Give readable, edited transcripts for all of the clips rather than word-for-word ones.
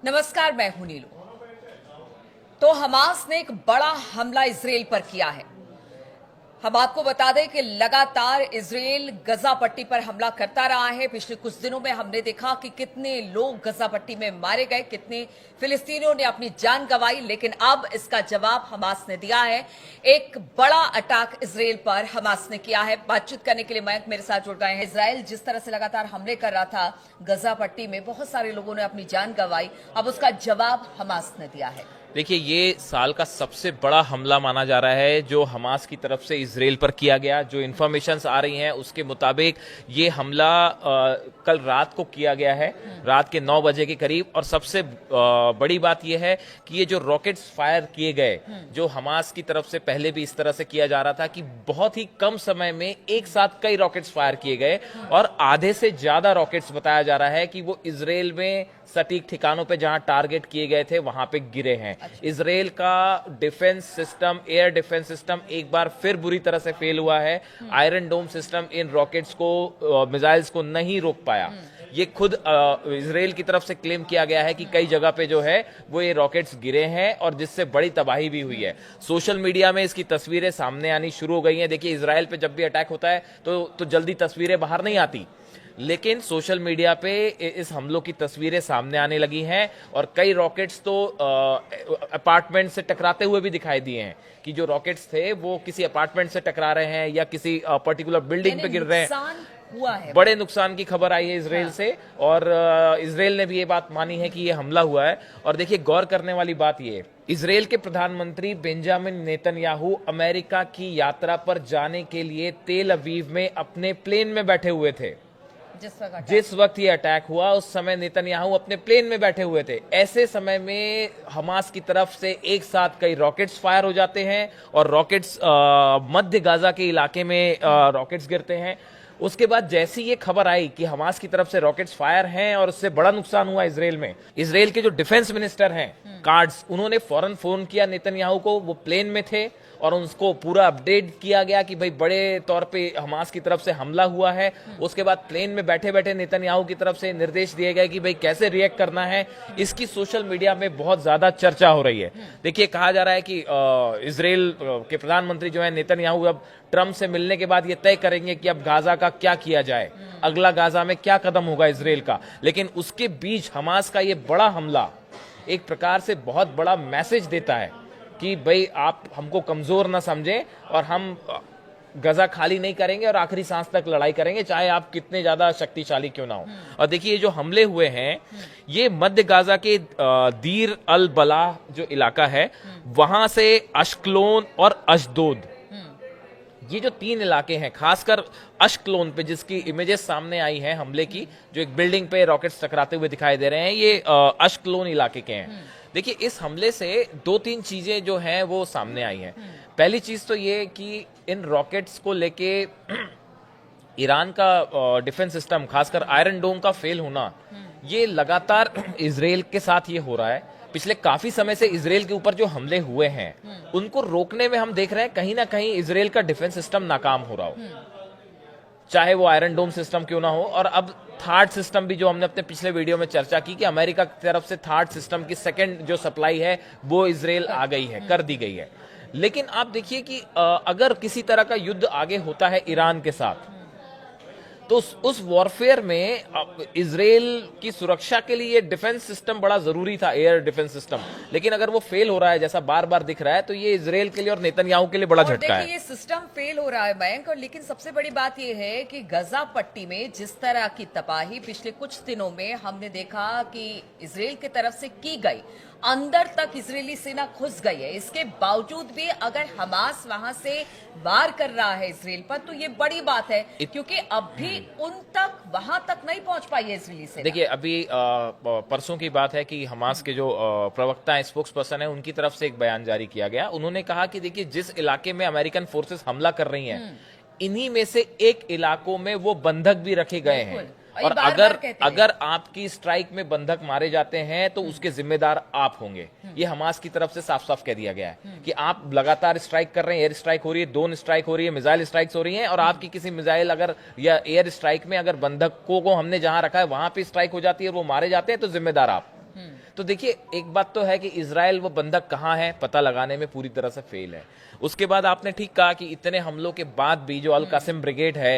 नमस्कार, मैं हूं नीलू। तो हमास ने एक बड़ा हमला इजराइल पर किया है। हम आपको बता दें कि लगातार इजराइल गजा पट्टी पर हमला करता रहा है। पिछले कुछ दिनों में हमने देखा कि कितने लोग गजा पट्टी में मारे गए, कितने फिलिस्तीनियों ने अपनी जान गंवाई, लेकिन अब इसका जवाब हमास ने दिया है। एक बड़ा अटैक इजराइल पर हमास ने किया है। बातचीत करने के लिए मयंक मेरे साथ जुड़ गए हैं। इजराइल जिस तरह से लगातार हमले कर रहा था गजा पट्टी में, बहुत सारे लोगों ने अपनी जान गंवाई, अब उसका जवाब हमास ने दिया है। देखिए, ये साल का सबसे बड़ा हमला माना जा रहा है जो हमास की तरफ से इजराइल पर किया गया। जो इन्फॉर्मेशंस आ रही हैं उसके मुताबिक ये हमला कल रात को किया गया है, रात के 9 बजे के करीब। और सबसे बड़ी बात यह है कि ये जो रॉकेट्स फायर किए गए, जो हमास की तरफ से पहले भी इस तरह से किया जा रहा था कि बहुत ही कम समय में एक साथ कई रॉकेट्स फायर किए गए, और आधे से ज्यादा रॉकेट्स बताया जा रहा है कि वो इजराइल में सटीक ठिकानों पे जहां टारगेट किए गए थे वहां पे गिरे हैं। इजराइल का defence system, air defence system एक बार फिर बुरी तरह से फेल हुआ है। आयरन डोम सिस्टम इन रॉकेट्स को, मिसाइल्स को नहीं रोक पाया। ये खुद इजराइल की तरफ से क्लेम किया गया है कि कई जगह पे जो है वो ये रॉकेट्स गिरे हैं और जिससे बड़ी तबाही भी हुई है। सोशल मीडिया में इसकी तस्वीरें सामने आनी शुरू हो गई हैं। देखिए, इजराइल पे जब भी अटैक होता है तो जल्दी तस्वीरें बाहर नहीं आती, लेकिन सोशल मीडिया पे इस हमलों की तस्वीरें सामने आने लगी हैं और कई रॉकेट्स तो अपार्टमेंट से टकराते हुए भी दिखाई दिए हैं कि जो रॉकेट्स थे वो किसी अपार्टमेंट से टकरा रहे हैं या किसी पर्टिकुलर बिल्डिंग पे गिर रहे हैं। हुआ है, बड़े नुकसान की खबर आई है इजराइल से, और इजराइल ने भी ये बात मानी है कि ये हमला हुआ है। और देखिए, गौर करने वाली बात ये, इजराइल के प्रधानमंत्री बेंजामिन नेतन्याहू अमेरिका की यात्रा पर जाने के लिए तेल अवीव में अपने प्लेन में बैठे हुए थे। जिस वक्त ये अटैक हुआ उस समय नेतन्याहू अपने प्लेन में बैठे हुए थे। ऐसे समय में हमास की तरफ से एक साथ कई रॉकेट्स फायर हो जाते हैं और रॉकेट्स मध्य गाजा के इलाके में रॉकेट्स गिरते हैं। उसके बाद जैसी ये खबर आई कि हमास की तरफ से रॉकेट्स फायर हैं और उससे बड़ा नुकसान हुआ इजराइल में, इजराइल के जो डिफेंस मिनिस्टर हैं कार्ड्स, उन्होंने फौरन फोन किया नेतन्याहू को। वो प्लेन में थे और उनको पूरा अपडेट किया गया कि भाई बड़े तौर पे हमास की तरफ से हमला हुआ है। उसके बाद प्लेन में बैठे बैठे नेतन्याहू की तरफ से निर्देश दिए गए कि भाई कैसे रिएक्ट करना है। इसकी सोशल मीडिया में बहुत ज्यादा चर्चा हो रही है। देखिए, कहा जा रहा है कि इजराइल के प्रधानमंत्री जो है नेतन्याहू अब ट्रंप से मिलने के बाद ये तय करेंगे कि अब गाजा का क्या किया जाए, अगला गाजा में क्या कदम होगा इजराइल का। लेकिन उसके बीच हमास का ये बड़ा हमला एक प्रकार से बहुत बड़ा मैसेज देता है कि भाई आप हमको कमजोर ना समझें और हम गजा खाली नहीं करेंगे और आखिरी सांस तक लड़ाई करेंगे, चाहे आप कितने ज्यादा शक्तिशाली क्यों ना हो। और देखिए, जो हमले हुए हैं ये मध्य गाजा के दीर अल बलाह जो इलाका है वहां से अश्कलोन और अशदोद, ये जो 3 इलाके हैं, खासकर अश्कलोन पे जिसकी इमेजेस सामने आई हैं हमले की, जो एक बिल्डिंग पे रॉकेट्स टकराते हुए दिखाई दे रहे हैं, ये अश्कलोन इलाके के हैं। देखिए, इस हमले से 2-3 चीजें जो हैं वो सामने आई हैं। पहली चीज तो ये कि इन रॉकेट्स को लेके ईरान का डिफेंस सिस्टम, खासकर आयरन डोम का फेल होना, ये लगातार इजराइल के साथ ये हो रहा है। पिछले काफी समय से इजराइल के ऊपर जो हमले हुए हैं उनको रोकने में हम देख रहे हैं कहीं ना कहीं इजराइल का डिफेंस सिस्टम नाकाम हो रहा हो, चाहे वो आयरन डोम सिस्टम क्यों ना हो। और अब थार्ड सिस्टम भी, जो हमने अपने पिछले वीडियो में चर्चा की कि अमेरिका की तरफ से थार्ड सिस्टम की सेकंड जो सप्लाई है वो इजराइल आ गई है, कर दी गई है। लेकिन आप देखिए कि अगर किसी तरह का युद्ध आगे होता है ईरान के साथ, तो उस वॉरफेयर में इजराइल की सुरक्षा के लिए डिफेंस सिस्टम बड़ा जरूरी था, एयर डिफेंस सिस्टम। लेकिन अगर वो फेल हो रहा है जैसा बार बार दिख रहा है, तो ये इजराइल के लिए और नेतन्याहू के लिए बड़ा झटका है। ये सिस्टम फेल हो रहा है मयंक, और लेकिन सबसे बड़ी बात ये है कि गजा पट्टी में जिस तरह की तबाही पिछले कुछ दिनों में हमने देखा कि इजराइल की तरफ से की गई, अंदर तक इजरायली सेना घुस गई है। इसके बावजूद भी अगर हमास वहां से वार कर रहा है इजराइल पर, तो ये बड़ी बात है, क्योंकि अब भी उन तक, वहां तक नहीं पहुंच पाई है इजरायली सेना। देखिए, अभी परसों की बात है कि हमास के जो प्रवक्ता है, स्पोक्स पर्सन है, उनकी तरफ से एक बयान जारी किया गया। उन्होंने कहा कि देखिए, जिस इलाके में अमेरिकन फोर्सेस हमला कर रही हैं, इन्हीं में से एक इलाकों में वो बंधक भी रखे गए हैं। और अगर आपकी स्ट्राइक में बंधक मारे जाते हैं तो उसके जिम्मेदार आप होंगे। ये हमास की तरफ से साफ साफ कह दिया गया है कि आप लगातार स्ट्राइक कर रहे हैं, एयर स्ट्राइक हो रही है, ड्रोन स्ट्राइक हो रही है, मिसाइल स्ट्राइक्स हो रही हैं, और आपकी किसी मिसाइल अगर या एयर स्ट्राइक में अगर बंधकों को हमने जहां रखा है वहां पे स्ट्राइक हो जाती है और वो मारे जाते हैं, तो जिम्मेदार आप। तो देखिए, एक बात तो है कि इजराइल वो बंधक कहाँ है पता लगाने में पूरी तरह से फेल है। उसके बाद आपने ठीक कहा कि इतने हमलों के बाद भी जो अल कासिम ब्रिगेड है,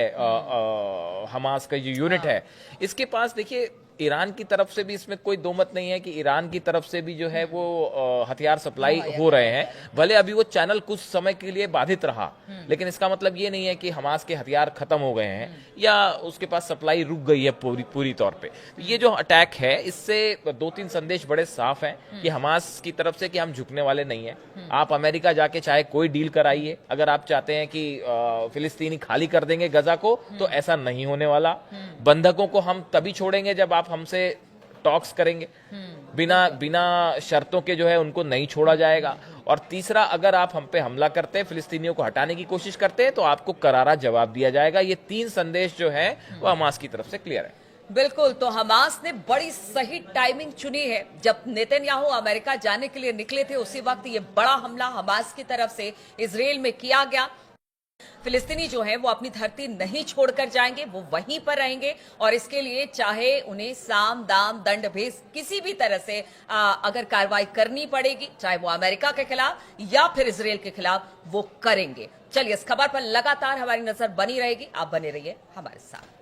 हमास का जो यूनिट है, इसके पास देखिए ईरान की तरफ से भी इसमें कोई दो मत नहीं है कि ईरान की तरफ से भी जो है वो हथियार सप्लाई हो रहे हैं। भले अभी वो चैनल कुछ समय के लिए बाधित रहा, लेकिन इसका मतलब ये नहीं है कि हमास के हथियार खत्म हो गए हैं या उसके पास सप्लाई रुक गई है पूरी तौर पे। तो ये जो अटैक है, इससे 2-3 संदेश बड़े साफ हैं कि हमास की तरफ से कि हम झुकने वाले नहीं है। आप अमेरिका जाके चाहे कोई डील कराइए, अगर आप चाहते हैं कि फिलिस्तीनी खाली कर देंगे गजा को, तो ऐसा नहीं होने वाला। बंधकों को हम तभी छोड़ेंगे जब आप हमसे टॉक्स करेंगे। बिना शर्तों के जो है उनको नहीं छोड़ा जाएगा। और तीसरा, अगर आप हम पे हमला करते हैं, फिलिस्तीनियों को हटाने की कोशिश करते हैं, तो आपको करारा जवाब दिया जाएगा। ये 3 संदेश जो है वो हमास की तरफ से क्लियर है। बिल्कुल, तो हमास ने बड़ी सही टाइमिंग चुनी है। जब नेतन्याहू अमेरिका जाने के लिए निकले थे, उसी वक्त ये बड़ा हमला हमास की तरफ से इजराइल में किया गया। फिलिस्तीनी जो है वो अपनी धरती नहीं छोड़कर जाएंगे, वो वहीं पर रहेंगे और इसके लिए चाहे उन्हें साम दाम दंड भेद किसी भी तरह से अगर कार्रवाई करनी पड़ेगी, चाहे वो अमेरिका के खिलाफ या फिर इजराइल के खिलाफ, वो करेंगे। चलिए, इस खबर पर लगातार हमारी नजर बनी रहेगी। आप बने रहिए हमारे साथ।